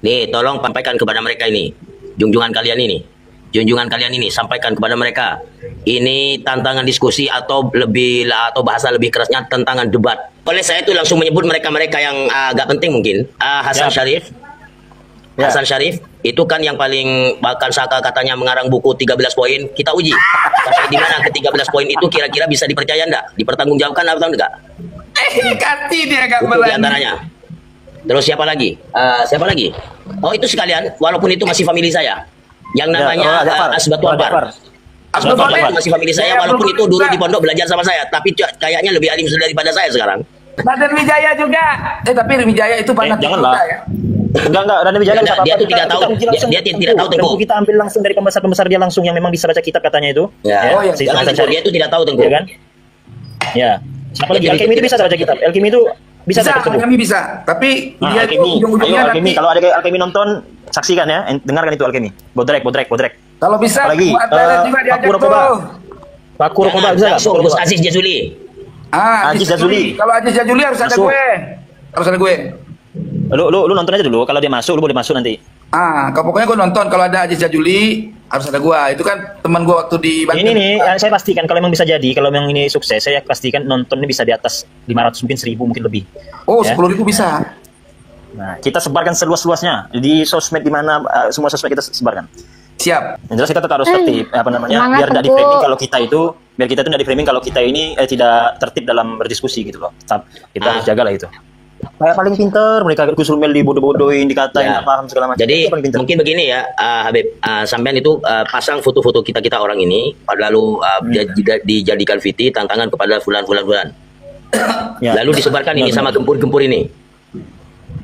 Nih, tolong sampaikan kepada mereka ini. Junjungan kalian ini sampaikan kepada mereka. Ini tantangan diskusi atau bahasa lebih kerasnya tantangan debat. Oleh saya itu langsung menyebut mereka-mereka yang agak penting mungkin. Hasan Syarif. Hasan Syarif itu kan yang paling bahkan Saka katanya mengarang buku 13 poin. Kita uji. Sampai di mana ke 13 poin itu kira-kira bisa dipercaya enggak? Dipertanggungjawabkan atau enggak? Ganti dia agak Itu diantaranya. Terus siapa lagi? Siapa lagi? Oh itu sekalian, walaupun itu masih famili saya. Yang namanya Asbatu Ampar. Asbatu Ampar masih famili saya, walaupun itu dulu di pondok belajar sama saya. Tapi kayaknya lebih alim daripada saya sekarang. Raden Wijaya juga. Tapi Wijaya itu pernah janganlah. Ya? Enggak, Raden Wijaya dia itu tidak tahu. Dia tidak tahu Tengku. Kita ambil langsung dari pembesar-pembesar dia langsung yang memang bisa baca kitab katanya itu. Ya. Oh, jangan dia itu tidak tahu Tengku. Ya kan? Ya. Siapa lagi? Alkemi itu bisa baca kitab. Alkemi itu bisa. Alkemi bisa. Tapi dia ujung-ujungnya Alkemi. Kalau ada Alkemi nonton, saksikan ya, dengarkan itu Alkemi. Bodrek. Kalau bisa, lagi Paku Rokoba bisa enggak? Gus Aziz Jazuli. Aziz Jazuli. Kalau Aziz Jazuli harus ada gue. Harus ada gue. Lu nonton aja dulu. Kalau dia masuk, lu boleh masuk nanti. Pokoknya gue nonton. Kalau ada Aziz Jazuli harus ada gue. Itu kan teman gue waktu di Banten. Ini nih, saya pastikan kalau memang bisa jadi, kalau memang ini sukses, saya pastikan nontonnya bisa di atas 500 mungkin 1000 mungkin lebih. Oh, 10.000 bisa. Nah, kita sebarkan seluas-luasnya di sosmed, di mana semua sosmed kita sebarkan. Siap. Yang jelas kita tetap harus tertib, biar tidak di framing kalau kita itu, tidak di framing kalau kita ini tidak tertib dalam berdiskusi gitu loh. Kita harus jagalah itu. Kayak paling pinter mereka Gus Rumel dibodoh-bodohin, dikatain paham segala macam. Jadi mungkin begini ya, Habib, sampean itu pasang foto-foto kita orang ini, lalu dijadikan VT tantangan kepada fulan. Lalu disebarkan ini sama gempur ini.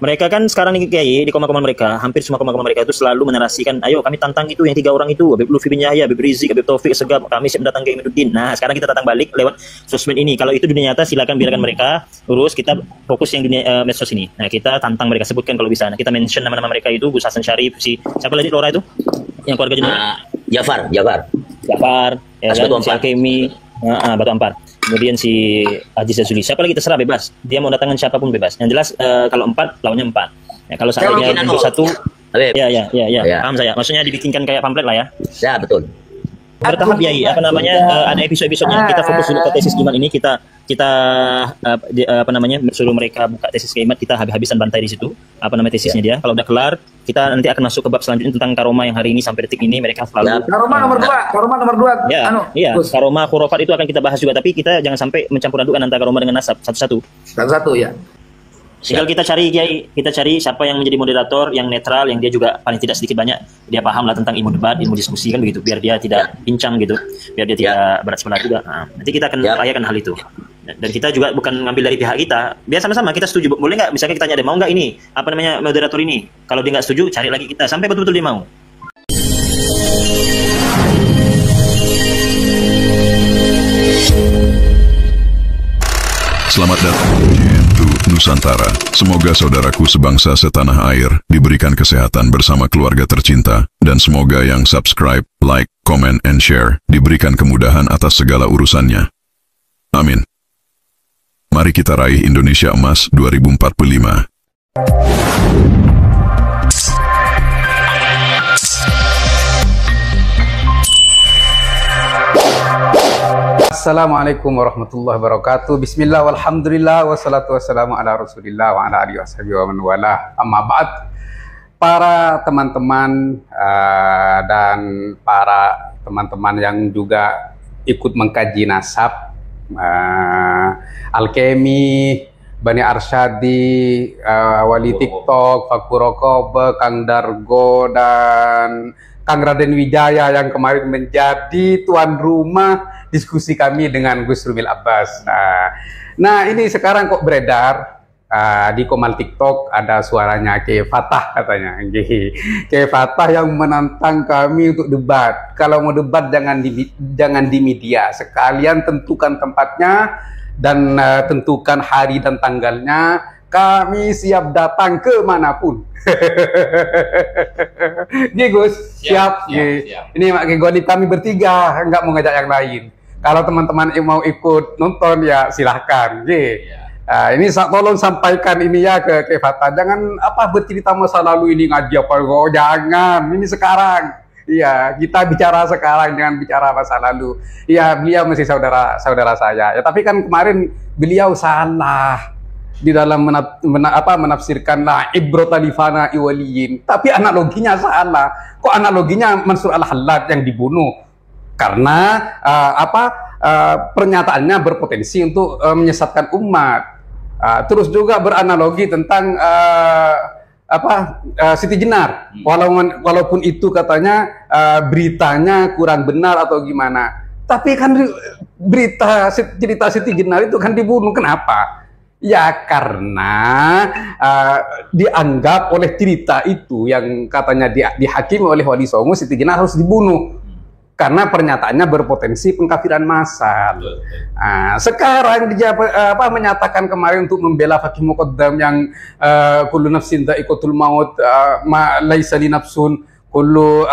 Mereka kan sekarang nih Kiai, di koma-koma mereka, hampir semua koma-koma mereka itu selalu menarasikan, ayo kami tantang itu yang 3 orang itu, Habib Lutfi bin Yahya, Habib Rizik, Habib Taufik Segaf, kami siap datang ke Imaduddin. Nah, sekarang kita datang balik lewat sosmed ini. Kalau itu dunia nyata silakan biarkan mereka urus, kita fokus yang dunia medsos ini. Nah, kita tantang mereka, sebutkan kalau bisa. Nah, kita mention nama-nama mereka itu, Gus Hasan Syarif, siapa lagi Lora itu? Yang keluarga jenengan? Jafar, ya kan? Si Alkemi, Batu Ampar. Kemudian si Aziz Jazuli, siapa lagi terserah, bebas. Dia mau datangkan siapapun bebas. Yang jelas kalau 4 lawannya 4. Ya, kalau seandainya untuk 1, ya. Paham saya. Maksudnya dibikinkan kayak pamflet lah ya. Ya betul. Bertahap ya, ada episode-episodenya. Kita fokus dulu ke tesis Iman ini. Kita suruh mereka buka tesis Iman, kita habis-habisan bantai di situ. Tesisnya dia. Kalau udah kelar, kita nanti akan masuk ke bab selanjutnya tentang karoma yang hari ini sampai detik ini mereka selalu. Karoma nomor 2. Iya. Karoma khurafat itu akan kita bahas juga, tapi kita jangan sampai mencampur adukan antara karoma dengan nasab satu-satu ya. Tinggal kita cari siapa yang menjadi moderator yang netral, yang dia juga paling tidak sedikit banyak dia paham lah tentang ilmu debat, ilmu diskusi kan begitu, biar dia tidak pincang gitu, biar dia tidak berat sebelah juga. Nanti kita akan rayakan hal itu. Dan kita juga bukan ngambil dari pihak kita, biar sama-sama kita setuju. Boleh nggak? Misalnya kita tanya, mau nggak ini moderator ini? Kalau dia nggak setuju, cari lagi kita sampai betul-betul dia mau. Selamat datang di Nusantara. Semoga saudaraku sebangsa setanah air diberikan kesehatan bersama keluarga tercinta, dan semoga yang subscribe, like, comment, and share diberikan kemudahan atas segala urusannya. Amin. Mari kita raih Indonesia Emas 2045. Assalamualaikum warahmatullahi wabarakatuh. Bismillah walhamdulillah wassalatu wassalamu ala rasulillah wa ala alihi washabihi wa man wala. Amma ba'd. Para teman-teman dan para teman-teman yang juga ikut mengkaji nasab, Alkemi, Bani Arsyadi, Wali TikTok, Paku Rokoba, Kang Dargo, dan Kang Raden Wijaya yang kemarin menjadi tuan rumah diskusi kami dengan Gus Rumil Abbas. Nah ini sekarang kok beredar di komal TikTok ada suaranya Kiai Fatah katanya. Kiai Fatah yang menantang kami untuk debat. Kalau mau debat jangan di media. Sekalian tentukan tempatnya dan tentukan hari dan tanggalnya. Kami siap datang ke manapun. Nih Gus, siap. Ini Mak Goni kami bertiga, nggak mau ngajak yang lain. Kalau teman-teman mau ikut nonton ya silahkan. Ini tolong sampaikan ini ya ke Fatah. Jangan bercerita masa lalu ini ngaji apa kok. Jangan. Ini sekarang. Iya, kita bicara sekarang, jangan bicara masa lalu. Iya, beliau masih saudara saya. Ya, tapi kan kemarin beliau salah di dalam menafsirkan la ibrata li fana'i waliyin. Tapi analoginya salah. Kok analoginya Mansur Al-Hallaj yang dibunuh? Karena pernyataannya berpotensi untuk menyesatkan umat. Terus juga beranalogi tentang Siti Jenar, walaupun itu katanya beritanya kurang benar atau gimana, tapi kan cerita Siti Jenar itu kan dibunuh. Kenapa? Ya karena dianggap oleh cerita itu yang katanya dihakimi oleh Wali Songo, Siti Jenar harus dibunuh karena pernyataannya berpotensi pengkafiran massal. Sekarang dia menyatakan kemarin untuk membela Fakih Muqaddam yang kullu nafsin dha'iqatul maut, ma laisa li nafsun, kullu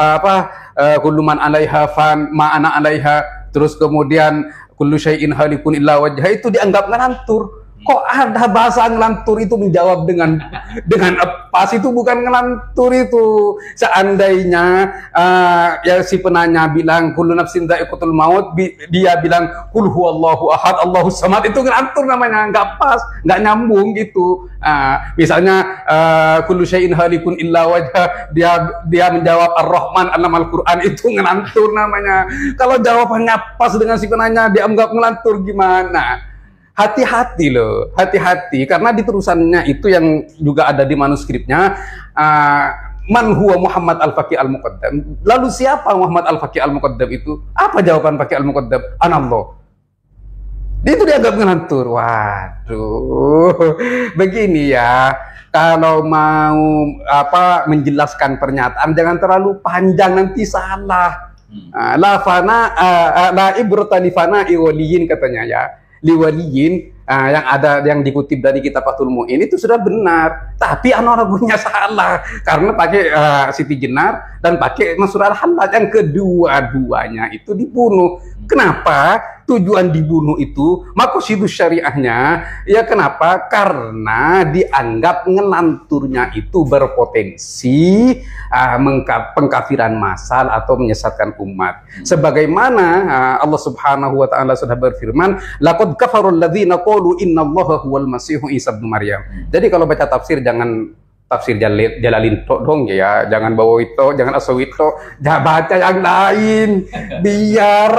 man 'alaiha fan, ma ana 'alaiha, terus kemudian kullu syai'in halikun illa wajhah, itu dianggap ngelantur. Kok ada bahasa ngelantur itu menjawab dengan pas? Itu bukan ngelantur itu. Seandainya ya si penanya bilang kullu nafsin dha'iqatul maut, dia bilang qul huwallahu ahad Allahus samad, itu ngelantur namanya, nggak pas, nggak nyambung gitu. Misalnya kullu syai'in halikun illa wajhah, dia menjawab ar-Rahman alamal Quran, itu ngelantur namanya. Kalau jawabannya pas dengan si penanya dianggap ngelantur, gimana? Hati-hati loh, hati-hati, karena di terusannya itu yang juga ada di manuskripnya, man huwa Muhammad Al-Faqih Al-Muqaddam. Lalu siapa Muhammad Al-Faqih Al-Muqaddam itu? Apa jawaban Faqih Al-Muqaddam? Anallah. Itu dianggap ngelantur. Waduh, begini ya. Kalau mau menjelaskan pernyataan jangan terlalu panjang, nanti salah. La ibrata li fana'i waliyin katanya ya. Liwaliyin yang dikutip dari kitab Fathul Mu'in itu sudah benar, tapi analoginya salah karena pakai Siti Jenar dan pakai Mansur Al-Hallaj, yang kedua-duanya itu dibunuh. Kenapa tujuan dibunuh itu? Maqasidus syariahnya ya kenapa? Karena dianggap ngelanturnya itu berpotensi pengkafiran massal atau menyesatkan umat. Sebagaimana Allah Subhanahu wa taala sudah berfirman, laqad kafarul ladzina qalu innallaha huwal masihu Isa ibnu Maryam. Jadi kalau baca tafsir jangan tafsir Jalalain dong ya, jangan bawa itu, jangan asawito, jangan baca yang lain, biar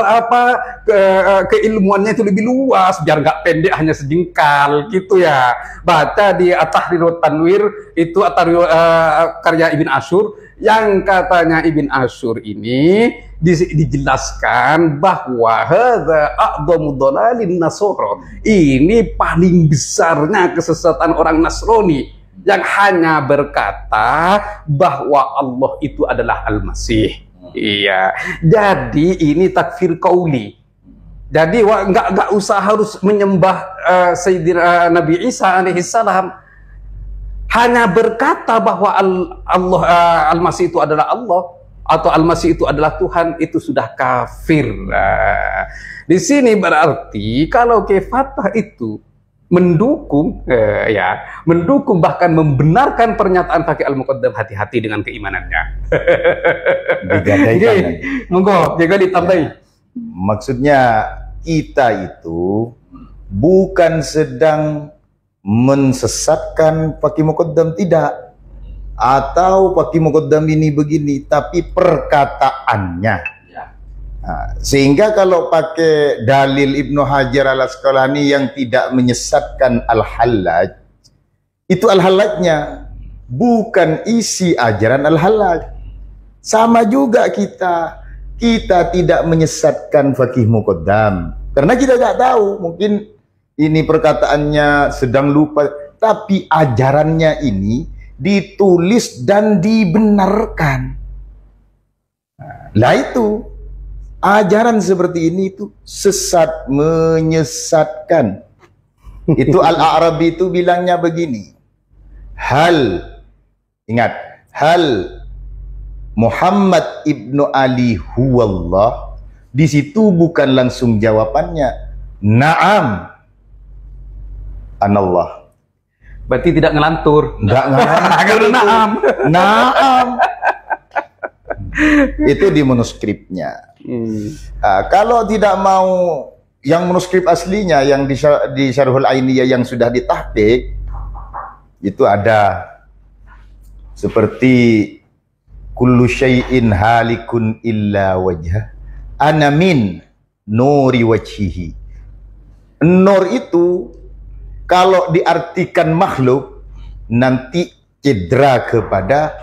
keilmuannya itu lebih luas, biar nggak pendek hanya sejengkal gitu ya. Baca di At-Tahrir wa Tanwir itu karya Ibn Ashur, yang katanya Ibn Ashur ini dijelaskan bahwa hadza a'dhamu dhalalin nasara, ini paling besarnya kesesatan orang Nasrani yang hanya berkata bahwa Allah itu adalah Al-Masih. Iya. Jadi ini takfir qauli. Jadi nggak usah harus menyembah Sayyidina Nabi Isa alaihissalam. Hanya berkata bahwa Allah Al-Masih itu adalah Allah atau Al-Masih itu adalah Tuhan, itu sudah kafir. Di sini berarti kalau Fatah itu mendukung bahkan membenarkan pernyataan Faqih Al-Muqaddam, hati-hati dengan keimanannya. Digadaikan. Monggo, jaga ditambahi. Maksudnya kita itu bukan sedang mensesatkan Faqih Muqaddam, tidak. Atau Faqih Muqaddam ini begini, tapi perkataannya. Sehingga kalau pakai dalil Ibnu Hajar Al-Asqalani yang tidak menyesatkan Al-Hallaj, itu Al-Hallajnya, bukan isi ajaran Al-Hallaj. Sama juga kita tidak menyesatkan Faqih Muqaddam, karena kita nggak tahu, mungkin ini perkataannya sedang lupa, tapi ajarannya ini ditulis dan dibenarkan. Nah itu ajaran seperti ini itu sesat, menyesatkan. Itu Al-A'rabi itu bilangnya begini, ingat, hal Muhammad ibnu Ali huwallah, di situ bukan langsung jawabannya na'am. Anallah. Berarti tidak ngelantur. Enggak ngelantur. Naam. Naam. Itu di manuskripnya. Kalau tidak mau yang manuskrip aslinya yang di Syarhul Ainiyah yang sudah ditahqiq, itu ada seperti kullu syai'in halikun illa wajhah ana min nuri wajhihi. Nur itu kalau diartikan makhluk nanti cedera kepada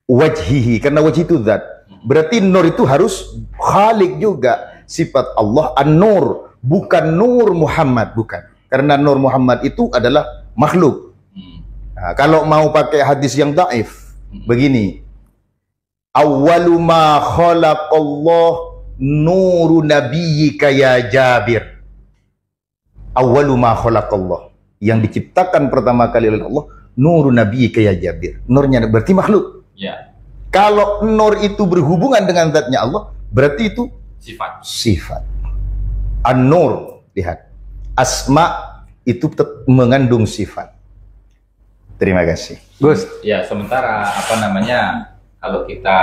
wajhihi, karena wajhi itu zat. Berarti nur itu harus khalik juga, sifat Allah an-nur, bukan nur Muhammad, bukan. Karena nur Muhammad itu adalah makhluk. Nah, kalau mau pakai hadis yang dhaif, begini. Awwalu ma khalaqallah nuru nabiyyika ya Jabir. Awwalu ma khalaqallah, yang diciptakan pertama kali oleh Allah nuru nabiyyika ya Jabir. Nurnya berarti makhluk. Ya. Kalau nur itu berhubungan dengan zatnya Allah, berarti itu sifat. An-nur, lihat. Asma itu mengandung sifat. Terima kasih. Gus. Ya, sementara kalau kita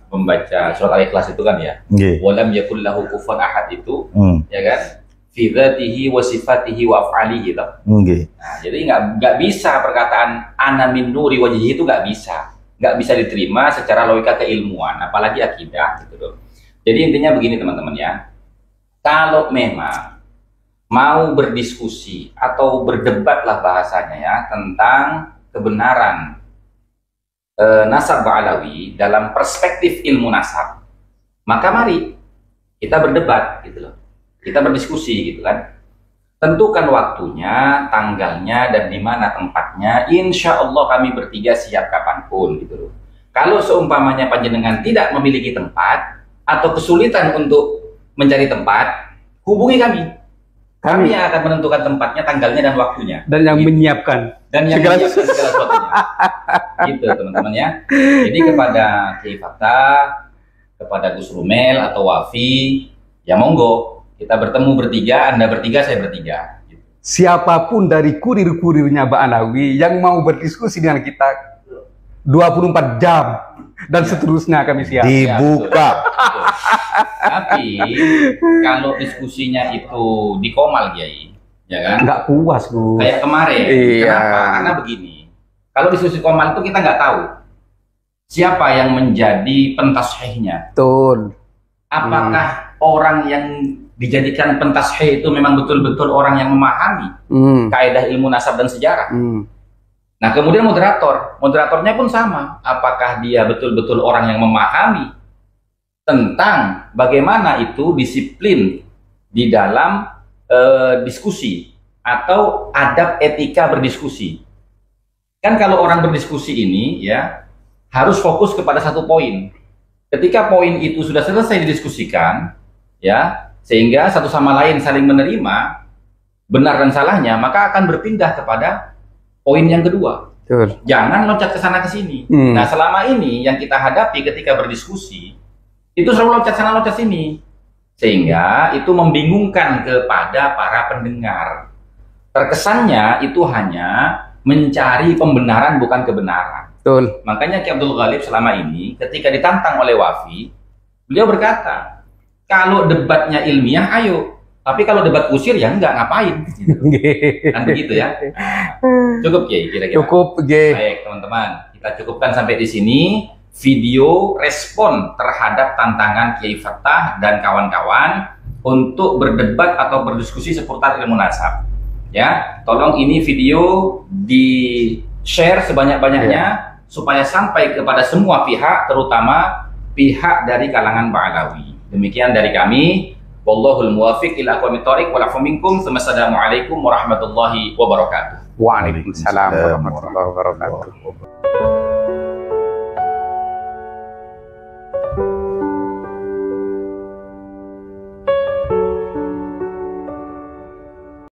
membaca surat Al-Ikhlas itu kan ya, walam yakul lahu kufuwan ahad itu, ya kan, fi dzatihi wa sifatihi wa af'alihi gitu. Nah, jadi nggak bisa perkataan ana min nuri wajhihi itu nggak bisa diterima secara logika keilmuan, apalagi akidah gitu loh. Jadi intinya begini teman-teman ya, kalau memang mau berdiskusi atau berdebat lah bahasanya ya tentang kebenaran nasab Ba'alawi dalam perspektif ilmu nasab, maka mari kita berdebat gitu loh, kita berdiskusi gitu kan. Tentukan waktunya, tanggalnya, dan di mana tempatnya. Insya Allah kami bertiga siap kapanpun gitu loh. Kalau seumpamanya panjenengan tidak memiliki tempat atau kesulitan untuk mencari tempat, hubungi kami. Kami yang akan menentukan tempatnya, tanggalnya, dan waktunya. Dan yang gitu. menyiapkan. Dan yang menyiapkan segala sesuatunya. Gitu teman-teman ya. Jadi kepada Kiai Fattah, kepada Gus Rumel atau Wafi, ya monggo. Kita bertemu bertiga, Anda bertiga, saya bertiga. Gitu. Siapapun dari kurir-kurirnya Ba'alawi yang mau berdiskusi dengan kita 24 jam dan seterusnya kami siap. Dibuka. Betul. Tapi kalau diskusinya itu di Komal, Kiai, ya kan? Nggak puas, Gus. Kayak kemarin. Iya. Kenapa? Karena begini. Kalau diskusi Komal itu kita nggak tahu siapa yang menjadi pentashihnya. Betul. Apakah orang yang dijadikan pentashih itu memang betul-betul orang yang memahami kaidah ilmu nasab dan sejarah? Nah, kemudian moderatornya pun sama. Apakah dia betul-betul orang yang memahami tentang bagaimana itu disiplin di dalam diskusi atau adab etika berdiskusi? Kan kalau orang berdiskusi ini ya harus fokus kepada satu poin. Ketika poin itu sudah selesai didiskusikan, ya, sehingga satu sama lain saling menerima benar dan salahnya, maka akan berpindah kepada poin yang kedua. Betul. Jangan loncat ke sana ke sini. Nah, selama ini yang kita hadapi ketika berdiskusi itu selalu loncat sana loncat sini, sehingga itu membingungkan kepada para pendengar. Terkesannya itu hanya mencari pembenaran bukan kebenaran. Betul. Makanya Ki Abdul Ghalib selama ini ketika ditantang oleh Wafi, beliau berkata, kalau debatnya ilmiah ayo, tapi kalau debat kusir ya enggak, ngapain gitu. Kan begitu ya. Cukup ya kira-kira. Cukup, Baik teman-teman, kita cukupkan sampai di sini video respon terhadap tantangan Kiai Fattah dan kawan-kawan untuk berdebat atau berdiskusi seputar ilmu nasab. Ya, tolong ini video di-share sebanyak-banyaknya supaya sampai kepada semua pihak, terutama pihak dari kalangan Ba'alawi. Demikian dari kami. Wallahul muwafiq ila aqwamit thoriq wal afu minkum. Wassalamualaikum warahmatullahi wabarakatuh. Waalaikumsalam warahmatullahi wabarakatuh.